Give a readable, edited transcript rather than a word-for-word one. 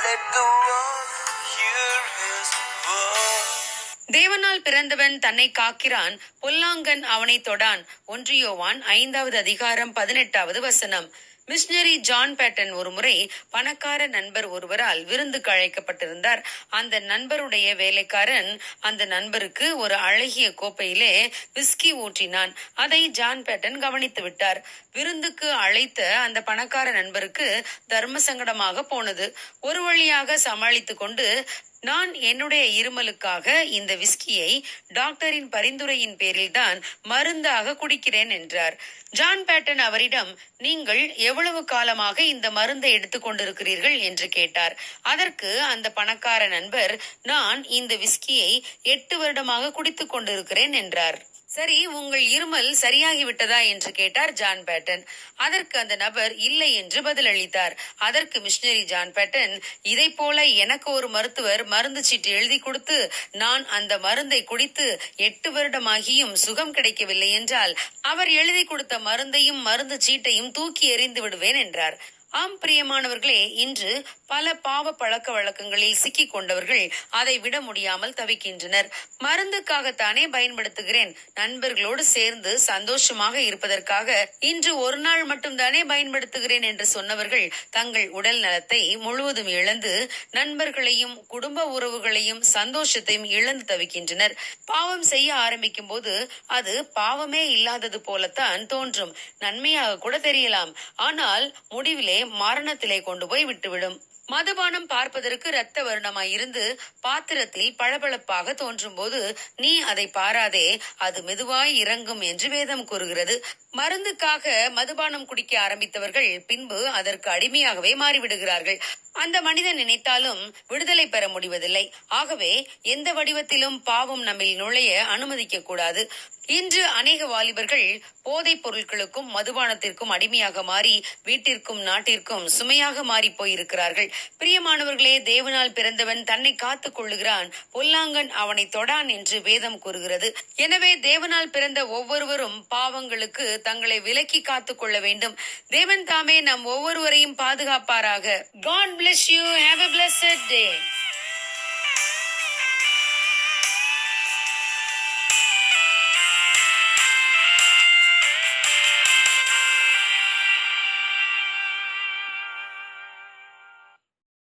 Let the world hear his voice. தேவனால் பிறந்தவன் தன்னை காக்கிறான், பொல்லாங்கன் அவனை தொடான். 1 யோவான் 5:18. மிஷனரி ஜான் பேட்டன் ஒருமுறை பணக்கார நண்பர் ஒருவரால் விருந்துக்கு அழைக்கப்பட்டிருந்தார். அந்த நண்பருடைய வேலைக்காரன் அந்த நண்பருக்கு ஒரு அழகிய கோப்பையிலே விஸ்கி ஊற்றினான். அதை ஜான் பேட்டன் கவனித்து விட்டார். விருந்துக்கு அழைத்த அந்த பணக்கார நண்பருக்கு தர்ம சங்கடமாக போனது. ஒரு வழியாக சமாளித்து கொண்டு, நான் என்னுடைய இருமலுக்காக இந்த விஸ்கியை டாக்டரின் பரிந்துரையின் பேரில் தான் மருந்தாக குடிக்கிறேன் என்றார். ஜான் பேட்டன் அவரிடம், நீங்கள் எவ்வளவு காலமாக இந்த மருந்தை எடுத்துக் கொண்டிருக்கிறீர்கள் என்று கேட்டார். அதற்கு அந்த பணக்கார நண்பர், நான் இந்த விஸ்கியை 8 வருடமாக குடித்துக் கொண்டிருக்கிறேன் என்றார். சரி, உங்கள் இருமல் சரியாகி விட்டதா என்று கேட்டார் ஜான் பேட்டன். அதற்கு அந்த நபர் இல்லை என்று பதிலளித்தார். அதற்கு மிஷனரி ஜான் பேட்டன், இதை போல எனக்கு ஒரு மருத்துவர் மருந்து சீட்டு எழுதி கொடுத்து நான் அந்த மருந்தை குடித்து 8 வருடமாகியும் சுகம் கிடைக்கவில்லை என்றால் அவர் எழுதி கொடுத்த மருந்தையும் மருந்து சீட்டையும் தூக்கி எறிந்து விடுவேன் என்றார். ஆம் பிரியமானவர்களே, இன்று பல பாவ பழக்க வழக்கங்களில் சிக்கிக் கொண்டவர்கள் அதை விட முடியாமல் தவிக்கின்றனர். மருந்துக்காகத்தானே பயன்படுத்துகிறேன், நண்பர்களோடு சேர்ந்து சந்தோஷமாக இருப்பதற்காக இன்று ஒரு நாள் மட்டும்தானே பயன்படுத்துகிறேன் என்று சொன்னவர்கள் தங்கள் உடல் நலத்தை முழுவதும் இழந்து நண்பர்களையும் குடும்ப உறவுகளையும் சந்தோஷத்தையும் இழந்து தவிக்கின்றனர். பாவம் செய்ய ஆரம்பிக்கும் போது அது பாவமே இல்லாதது போலத்தான் தோன்றும், நன்மையாக கூட தெரியலாம். ஆனால் முடிவிலே மரணத்திலே கொண்டு போய் விட்டுவிடும். மதுபானம் பார்ப்பதற்கு இரத்த வர்ணமாய் இருந்து பாத்திரத்தில் பளபளப்பாக தோன்றும் போது நீ அதை பாராதே, அது மெதுவாய் இறங்கும் என்று வேதம் கூறுகிறது. மருந்துக்காக மதுபானம் குடிக்க ஆரம்பித்தவர்கள் பின்பு அதற்கு அடிமையாகவே மாறிவிடுகிறார்கள். அந்த மனிதன் நினைத்தாலும் விடுதலை பெற முடிவதில்லை. ஆகவே எந்த வடிவத்திலும் பாவம் நம்மில் நுழைய அனுமதிக்க கூடாது. இன்று அநேக வாலிபர்கள் போதைப் பொருட்களுக்கும் மதுபானத்திற்கும் அடிமையாக மாறி வீட்டிற்கும் நாட்டிற்கும் சுமையாக மாறி போயிருக்கிறார்கள். பிரியமானவர்களே, தேவனால் பிறந்தவன் தன்னை காத்துக் கொள்ளுகிறான், பொல்லாங்கன் அவனை தொடான் என்று வேதம் கூறுகிறது. எனவே தேவனால் பிறந்த ஒவ்வொருவரும் பாவங்களுக்கு தங்களை விலக்கி காத்துக் கொள்ள வேண்டும். தேவன் தாமே நம் ஒவ்வொருவரையும் பாதுகாப்பாராக. God bless you. Have a blessed day.